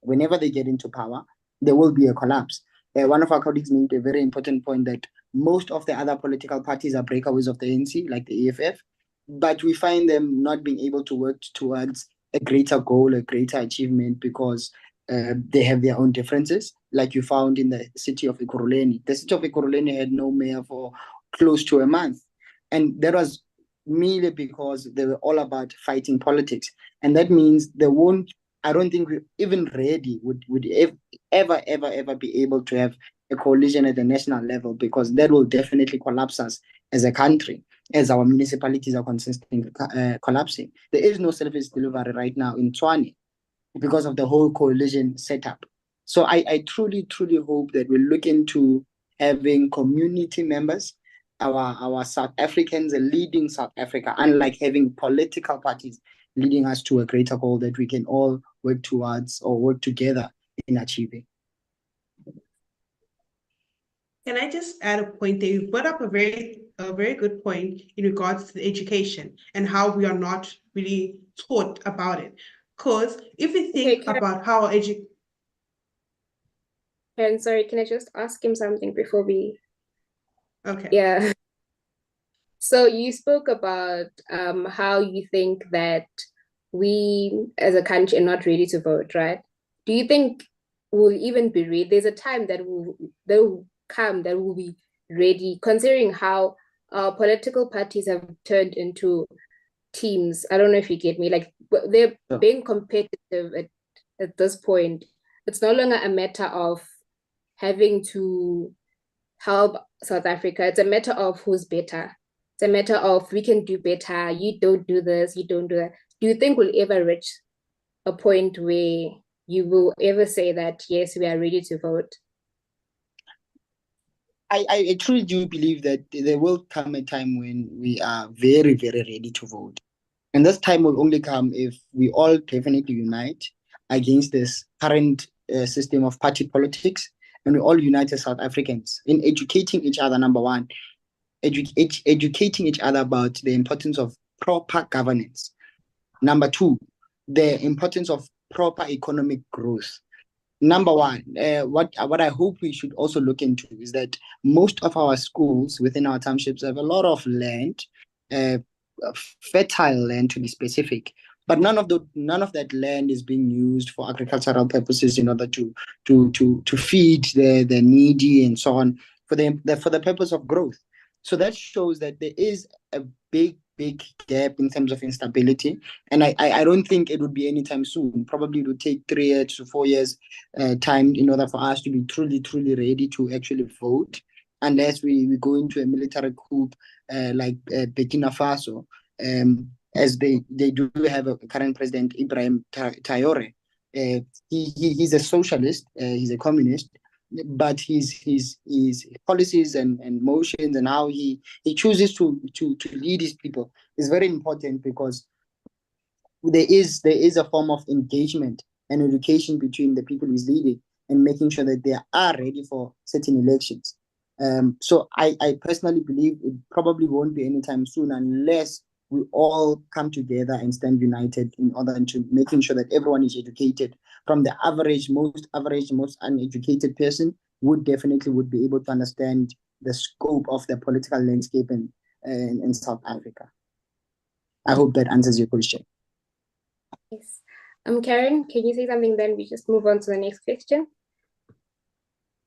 whenever they get into power, there will be a collapse. One of our colleagues made a very important point that most of the other political parties are breakaways of the ANC, like the EFF, but we find them not being able to work towards a greater goal, a greater achievement, because they have their own differences, like you found in the city of Ekurhuleni. The city of Ekurhuleni had no mayor for close to a month. And that was merely because they were all about fighting politics. And that means I don't think we're even ready would ever be able to have a coalition at the national level, because that will definitely collapse us as a country, as our municipalities are consistently collapsing. There is no service delivery right now in Tshwane because of the whole coalition setup. So I truly hope that we look into having community members our South Africans leading South Africa, unlike having political parties leading us to a greater goal that we can all work towards or work together in achieving. Can I just add a point there? You brought up a very good point in regards to the education and how we are not really taught about it. Because if we think about how education. And sorry, can I just ask him something before we? Okay. Yeah. So you spoke about how you think that we as a country are not ready to vote, right? Do you think we'll even be ready? There's a time that will come that we'll be ready, considering how political parties have turned into teams. I don't know if you get me. Like they're being competitive at this point. It's no longer a matter of having to help South Africa. It's a matter of who's better. It's a matter of we can do better. You don't do this, you don't do that. Do you think we'll ever reach a point where you will ever say that, yes, we are ready to vote? I truly do believe that there will come a time when we are very, very ready to vote. And this time will only come if we all definitely unite against this current system of party politics, and we all unite as South Africans in educating each other, number one, educating each other about the importance of proper governance. Number two, the importance of proper economic growth. Number one, what I hope we should also look into is that most of our schools within our townships have a lot of land, fertile land to be specific, but none of that land is being used for agricultural purposes in order to feed the needy and so on for the purpose of growth. So that shows that there is a big gap in terms of instability, and I don't think it would be anytime soon. Probably it would take 3 years to 4 years time in order for us to be truly ready to actually vote, unless we go into a military coup like Burkina Faso, as they do have a current president, Ibrahim Traore. He's a socialist, he's a communist, but his policies and motions and how he chooses to lead his people is very important, because there is a form of engagement and education between the people he's leading and making sure that they are ready for certain elections. So I personally believe it probably won't be anytime soon unless we all come together and stand united in order to making sure that everyone is educated, from the most uneducated person would be able to understand the scope of the political landscape in South Africa. I hope that answers your question. Yes. Karen, can you say something, then we just move on to the next question?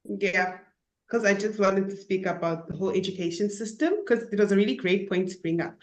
Yeah, because I just wanted to speak about the whole education system, because it was a really great point to bring up,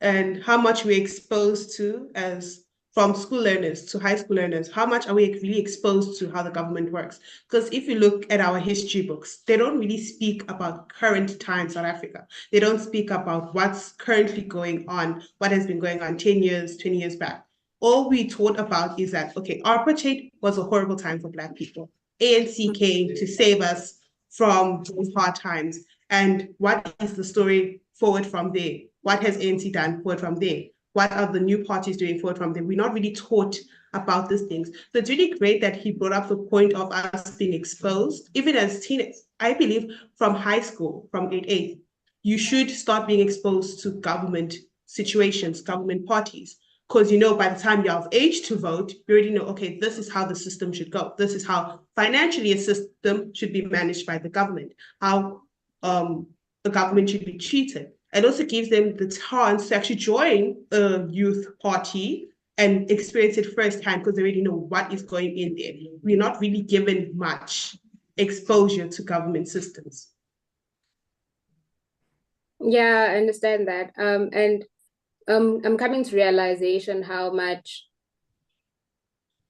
and how much we're exposed to as from school learners to high school learners. How much are we really exposed to how the government works? Because if you look at our history books, they don't really speak about current time South Africa. They don't speak about what's currently going on, what has been going on 10 years, 20 years back. All we taught about is that, okay, apartheid was a horrible time for Black people. ANC came to save us from those hard times. And what is the story forward from there? What has ANC done forward from there? What are the new parties doing forward from there? We're not really taught about these things. So it's really great that he brought up the point of us being exposed, even as teenagers. I believe from high school, from grade 8, you should start being exposed to government situations, government parties. Because, by the time you're of age to vote, you already know, okay, this is how the system should go. This is how financially a system should be managed by the government, how the government should be treated. It also gives them the chance to actually join a youth party and experience it firsthand, because they already know what is going in there. We're not really given much exposure to government systems. Yeah, I understand that. And I'm coming to realization how much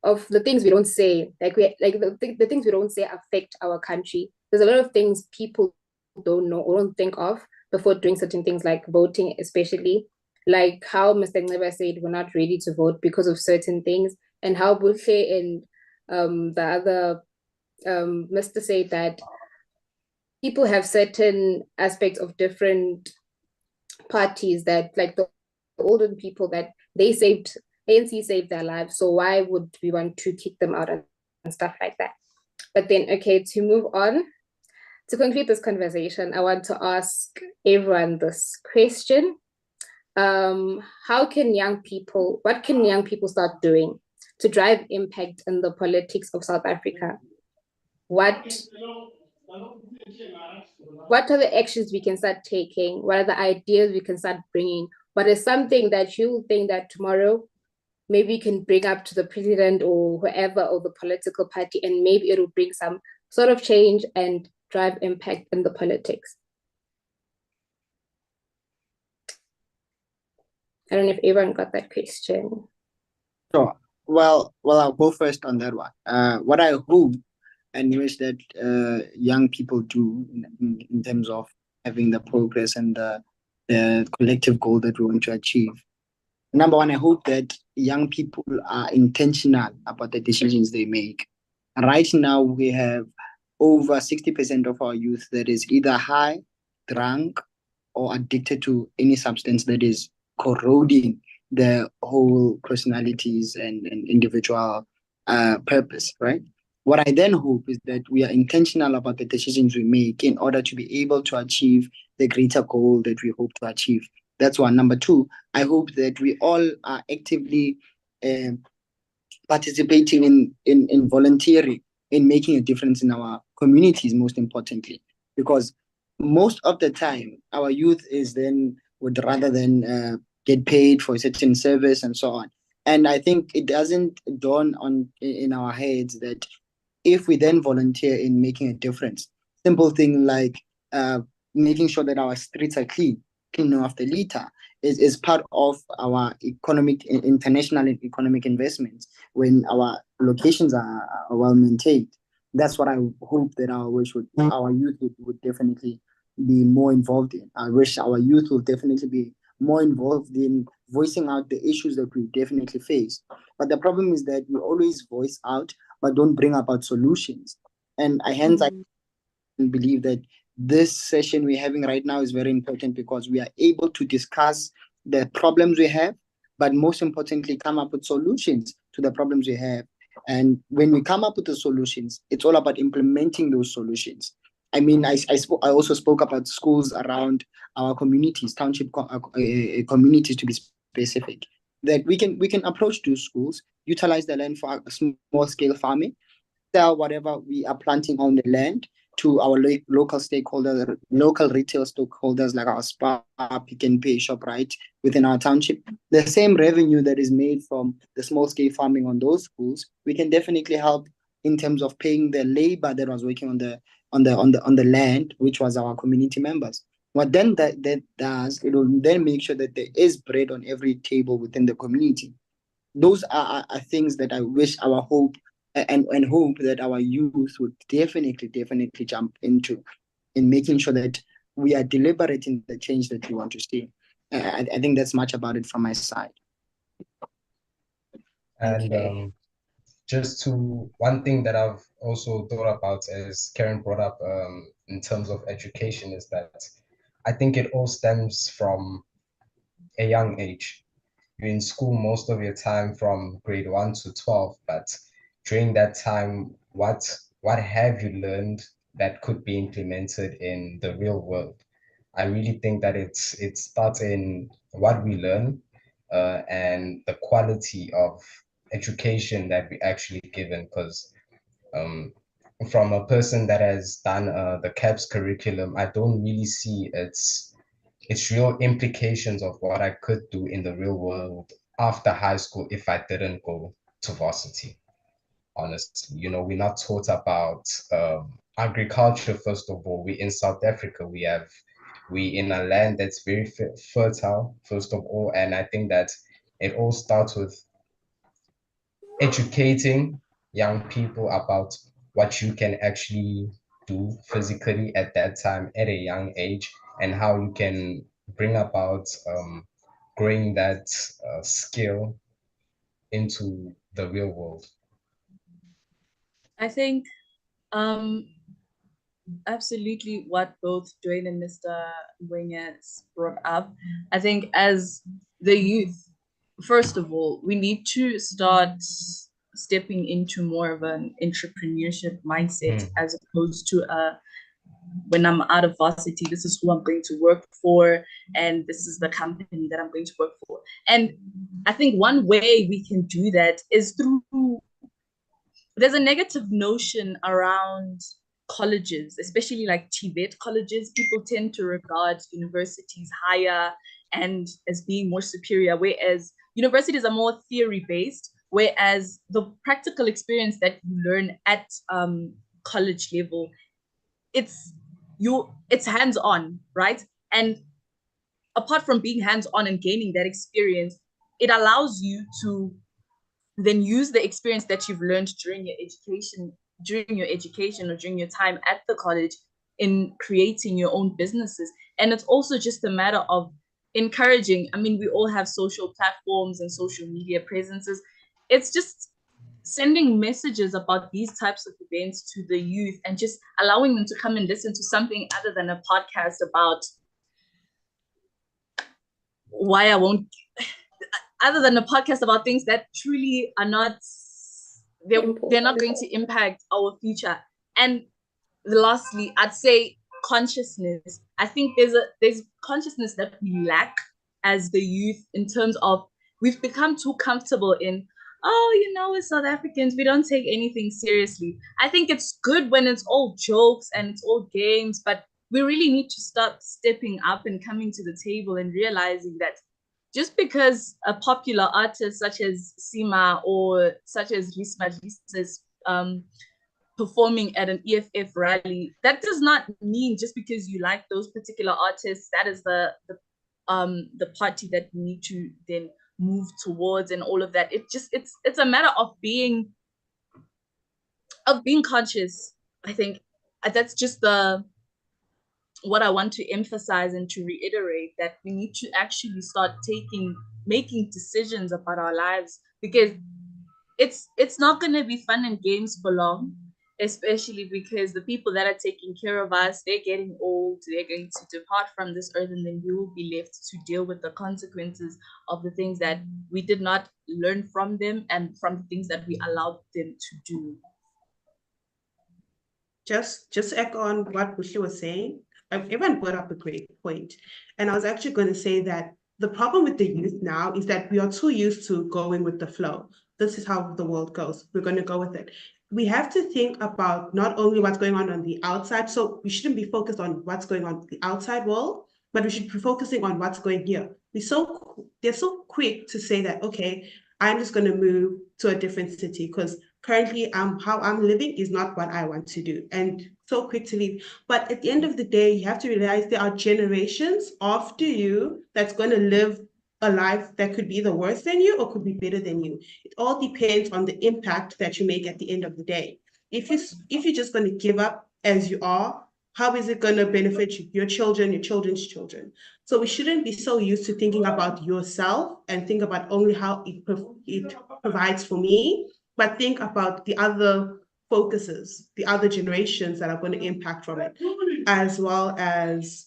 of the things we don't say, the things we don't say affect our country. There's a lot of things people don't know or don't think of before doing certain things, like voting, especially, like how Mr. Nceba said we're not ready to vote because of certain things, and how Buhle and the other Mr. said that people have certain aspects of different parties that, like the older people, that they saved, ANC saved their lives. So why would we want to kick them out and stuff like that? But then, okay, to move on, to conclude this conversation, I want to ask everyone this question. What can young people start doing to drive impact in the politics of South Africa? What are the actions we can start taking? What are the ideas we can start bringing? What is something that you think that tomorrow maybe you can bring up to the president or whoever, or the political party, and maybe it'll bring some sort of change and drive impact in the politics? I don't know if everyone got that question. So, well, I'll go first on that one. What I hope and wish that young people do in terms of having the progress and the collective goal that we want to achieve. Number one, I hope that young people are intentional about the decisions they make. Right now, we have over 60% of our youth that is either high, drunk, or addicted to any substance that is corroding the whole personalities and individual purpose, right? What I then hope is that we are intentional about the decisions we make in order to be able to achieve the greater goal that we hope to achieve. That's one. Number two, I hope that we all are actively participating in volunteering, in making a difference in our communities, most importantly, because most of the time our youth is then would rather than get paid for a certain service and so on. And I think it doesn't dawn on in our heads that if we then volunteer in making a difference, simple thing like making sure that our streets are clean after litter, is part of our international economic investments when our locations are well maintained. That's what I hope that our youth would definitely be more involved in. I wish our youth will definitely be more involved in voicing out the issues that we definitely face. But the problem is that we always voice out, but don't bring about solutions. And I believe that this session we're having right now is very important because we are able to discuss the problems we have, but most importantly, come up with solutions to the problems we have. And when we come up with the solutions, it's all about implementing those solutions. I mean, I also spoke about schools around our communities, communities to be specific. That we can approach those schools, utilize the land for small scale farming, sell whatever we are planting on the land to our local stakeholders, local retail stakeholders like our Spar, Pick n Pay, ShopRite within our township. The same revenue that is made from the small scale farming on those schools, we can definitely help in terms of paying the labor that was working on the land, which was our community members. What then that does, it will then make sure that there is bread on every table within the community. Those are things that I wish our hope and hope that our youth would definitely jump into in making sure that we are deliberate in the change that we want to see. I think that's much about it from my side. And just to one thing that I've also thought about, as Karen brought up, in terms of education, is that I think it all stems from a young age. You're in school most of your time from grade 1 to 12, but during that time, what have you learned that could be implemented in the real world? I really think that it starts in what we learn, and the quality of education that we actually given. Because from a person that has done the CAPS curriculum, I don't really see its real implications of what I could do in the real world after high school if I didn't go to varsity. Honestly, we're not taught about agriculture. First of all, we in South Africa, we in a land that's very fertile, first of all, and I think that it all starts with educating young people about what you can actually do physically at that time at a young age, and how you can bring about growing that skill into the real world. I think absolutely what both Dwayne and Mr. Wingers brought up. I think as the youth, first of all, we need to start stepping into more of an entrepreneurship mindset as opposed to when I'm out of varsity, this is who I'm going to work for, and this is the company that I'm going to work for. And I think one way we can do that is through, there's a negative notion around colleges, especially like TVET colleges. People tend to regard universities higher and as being more superior, whereas universities are more theory based, whereas the practical experience that you learn at college level, it's hands-on, right? And apart from being hands-on and gaining that experience, it allows you to then use the experience that you've learned during your education or during your time at the college in creating your own businesses. And it's also just a matter of encouraging. I mean, we all have social platforms and social media presences. It's just sending messages about these types of events to the youth and just allowing them to come and listen to something other than a podcast about why I won't, other than a podcast about things that truly are not, they're not going to impact our future. And lastly, I'd say consciousness. I think there's consciousness that we lack as the youth in terms of we've become too comfortable in, oh, you know, as South Africans, we don't take anything seriously. I think it's good when it's all jokes and it's all games, but we really need to start stepping up and coming to the table and realizing that just because a popular artist such as Sima or such as Risma is performing at an EFF rally, that does not mean just because you like those particular artists, that is the party that we need to then move towards and all of that. It's a matter of being conscious. I think that's just what I want to emphasize and to reiterate, that we need to actually start making decisions about our lives, because it's not going to be fun and games for long, especially because the people that are taking care of us, they're getting old, they're going to depart from this earth, and then we will be left to deal with the consequences of the things that we did not learn from them and from the things that we allowed them to do. Just echo on what Bushi was saying. Everyone brought up a great point. And I was actually going to say that the problem with the youth now is that we are too used to going with the flow. This is how the world goes. We're going to go with it. We have to think about not only what's going on the outside. So we shouldn't be focused on what's going on in the outside world, but we should be focusing on what's going here. They're so quick to say that, okay, I'm just going to move to a different city because currently how I'm living is not what I want to do, and so quick to leave. But at the end of the day, you have to realize there are generations after you that's going to live a life that could be the worse than you or could be better than you. It all depends on the impact that you make at the end of the day. If you're just going to give up as you are, how is it going to benefit your children, your children's children? So we shouldn't be so used to thinking about yourself and think about only how it provides for me, but think about the other focuses, the other generations that are going to impact from it, as well as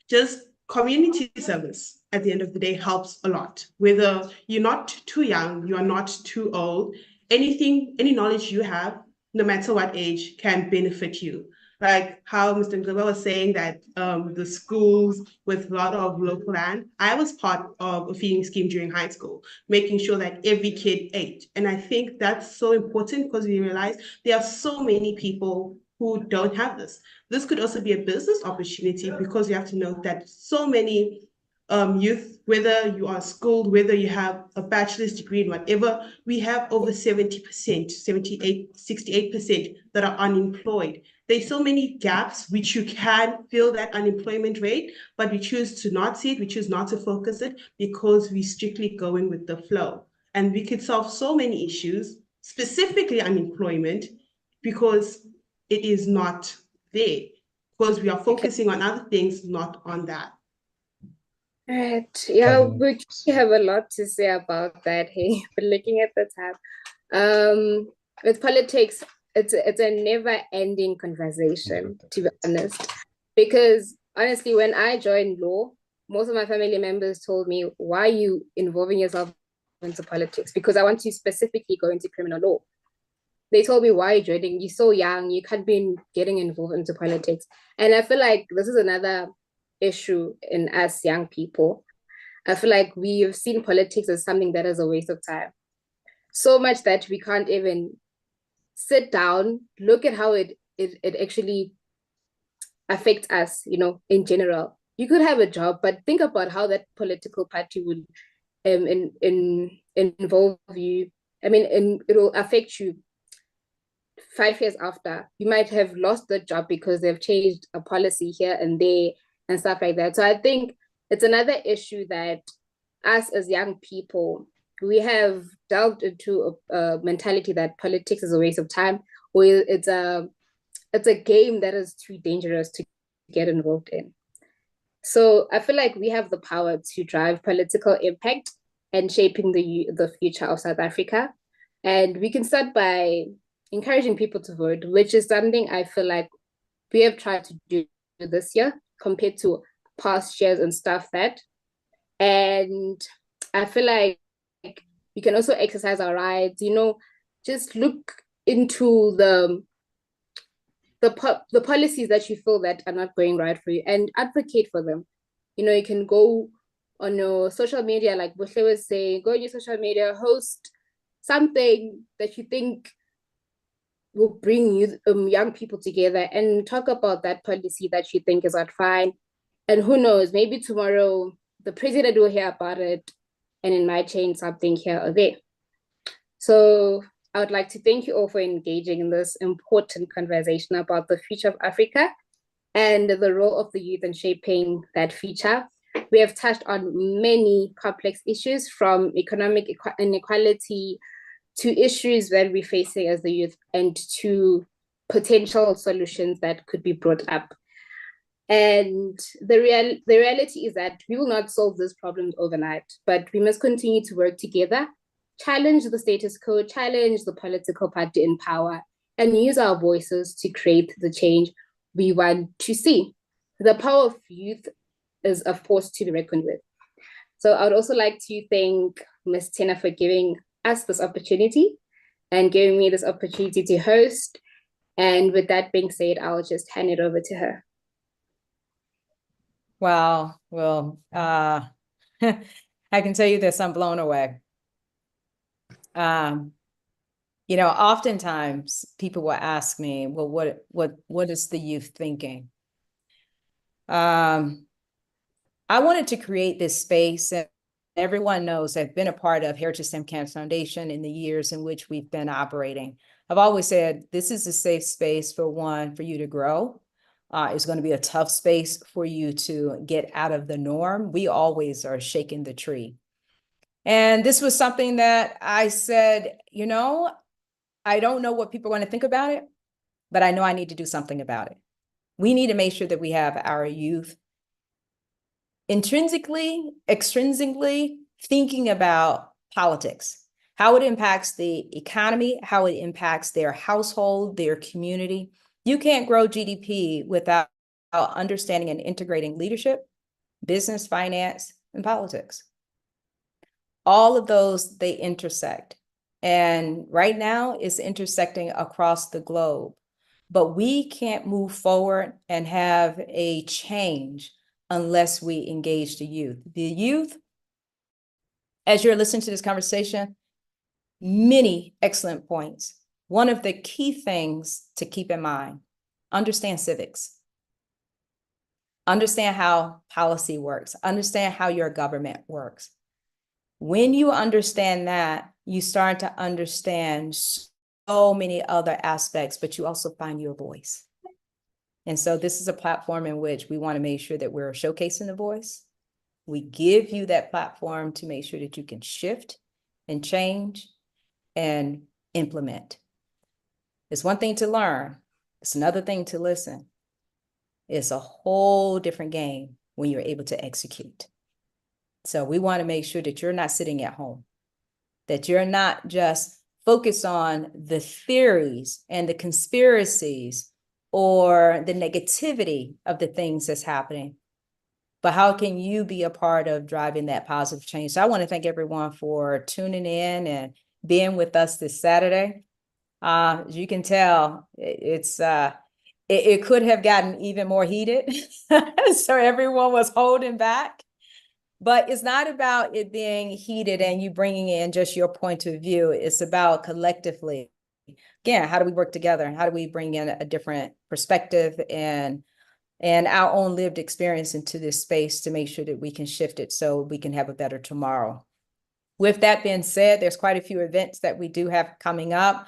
just community service at the end of the day helps a lot. Whether you're not too young, you are not too old, any knowledge you have, no matter what age, can benefit you. Like how Mr. Ngaba was saying that the schools with a lot of local land, I was part of a feeding scheme during high school, making sure that every kid ate. And I think that's so important because we realize there are so many people who don't have this. This could also be a business opportunity because you have to note that so many youth, whether you are schooled, whether you have a bachelor's degree in whatever, we have over 70%, 78, 68% that are unemployed. There's so many gaps which you can fill that unemployment rate, but we choose to not see it, we choose not to focus it because we're strictly going with the flow. And we could solve so many issues, specifically unemployment, because it is not there, because we are focusing on other things, not on that. Right. Yeah, we have a lot to say about that, hey, but looking at the time. With politics, it's a never-ending conversation, to be honest. Because honestly, when I joined law, most of my family members told me, why are you involving yourself into politics? Because I want to specifically go into criminal law. They told me, why are you joining? You're so young, you can't be getting involved into politics. And I feel like this is another issue in us young people. I feel like we've seen politics as something that is a waste of time. So much that we can't even sit down, look at how it actually affects us, in general. You could have a job, but think about how that political party would involve you. I mean, it will affect you 5 years after. You might have lost the job because they've changed a policy here and there and stuff like that. So I think it's another issue that us as young people, we have delved into a mentality that politics is a waste of time, or it's a game that is too dangerous to get involved in. So I feel like we have the power to drive political impact and shaping the future of South Africa. And we can start by encouraging people to vote, which is something I feel like we have tried to do this year compared to past years and stuff that. And I feel like we can also exercise our rights, just look into the policies that you feel that are not going right for you and advocate for them. You can go on your social media, like Bushle was saying, go on your social media, host something that you think will bring young people together and talk about that policy that you think is not fine. And who knows, maybe tomorrow the president will hear about it and it might change something here or there. So I would like to thank you all for engaging in this important conversation about the future of Africa and the role of the youth in shaping that future. We have touched on many complex issues, from economic inequality to issues that we're facing as the youth, and to potential solutions that could be brought up. And the reality is that we will not solve these problems overnight, but we must continue to work together, challenge the status quo, challenge the political party in power, and use our voices to create the change we want to see. The power of youth is a force to be reckoned with. So I would also like to thank Ms. Tina for giving us this opportunity and giving me this opportunity to host. And with that being said, I'll just hand it over to her. Wow. Well, I can tell you this, I'm blown away. Oftentimes people will ask me, well, what is the youth thinking? I wanted to create this space, and everyone knows I've been a part of HSCF Ambassadors Foundation in the years in which we've been operating. I've always said, this is a safe space for you to grow. It's going to be a tough space for you to get out of the norm. We always are shaking the tree. And this was something that I said, I don't know what people are going to think about it, but I know I need to do something about it. We need to make sure that we have our youth intrinsically, extrinsically thinking about politics, how it impacts the economy, how it impacts their household, their community. You can't grow GDP without understanding and integrating leadership, business, finance, and politics. All of those, they intersect. And right now it's intersecting across the globe. But we can't move forward and have a change unless we engage the youth. The youth, as you're listening to this conversation, many excellent points. One of the key things to keep in mind, understand civics. Understand how policy works. Understand how your government works. When you understand that, you start to understand so many other aspects, but you also find your voice. And so this is a platform in which we want to make sure that we're showcasing the voice. We give you that platform to make sure that you can shift and change and implement. It's one thing to learn. It's another thing to listen. It's a whole different game when you're able to execute. So we want to make sure that you're not sitting at home, that you're not just focus on the theories and the conspiracies or the negativity of the things that's happening, but how can you be a part of driving that positive change? So I want to thank everyone for tuning in and being with us this Saturday. As you can tell, it could have gotten even more heated. So everyone was holding back. But it's not about it being heated and you bringing in just your point of view. It's about collectively, again, how do we work together? How do we bring in a different perspective and our own lived experience into this space to make sure that we can shift it so we can have a better tomorrow. With that being said, there's quite a few events that we do have coming up.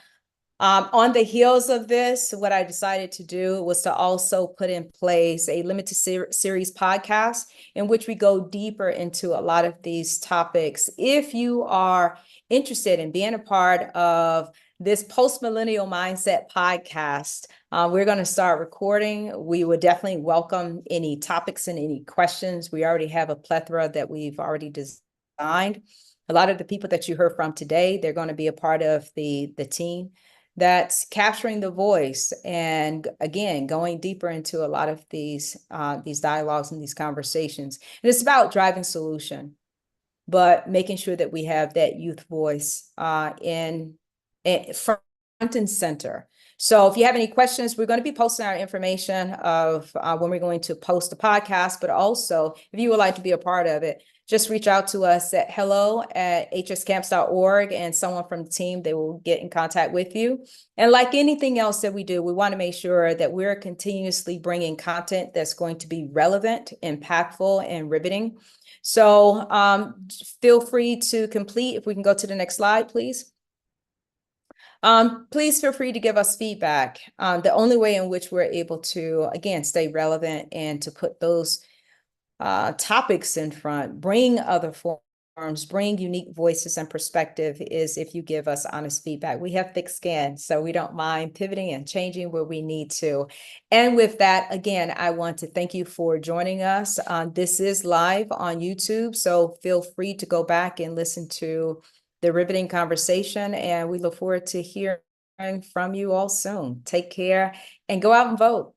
On the heels of this, what I decided to do was to also put in place a limited series podcast in which we go deeper into a lot of these topics. If you are interested in being a part of this post-millennial mindset podcast, we're going to start recording. We would definitely welcome any topics and any questions. We already have a plethora that we've already designed. A lot of the people that you heard from today, they're going to be a part of the team that's capturing the voice and, again, going deeper into a lot of these dialogues and these conversations. And it's about driving solution, but making sure that we have that youth voice in front and center. So if you have any questions, we're going to be posting our information of when we're going to post the podcast, but also if you would like to be a part of it, just reach out to us at hello@hscamps.org and someone from the team, they will get in contact with you. And like anything else that we do, we want to make sure that we're continuously bringing content that's going to be relevant, impactful, and riveting. So feel free to complete. If we can go to the next slide, please. Please feel free to give us feedback. The only way in which we're able to, again, stay relevant and to put those topics in front, bring other forms, bring unique voices and perspective is if you give us honest feedback. We have thick skin, so we don't mind pivoting and changing where we need to. And with that, again, I want to thank you for joining us. This is live on YouTube, so feel free to go back and listen to the riveting conversation, and we look forward to hearing from you all soon. Take care and go out and vote.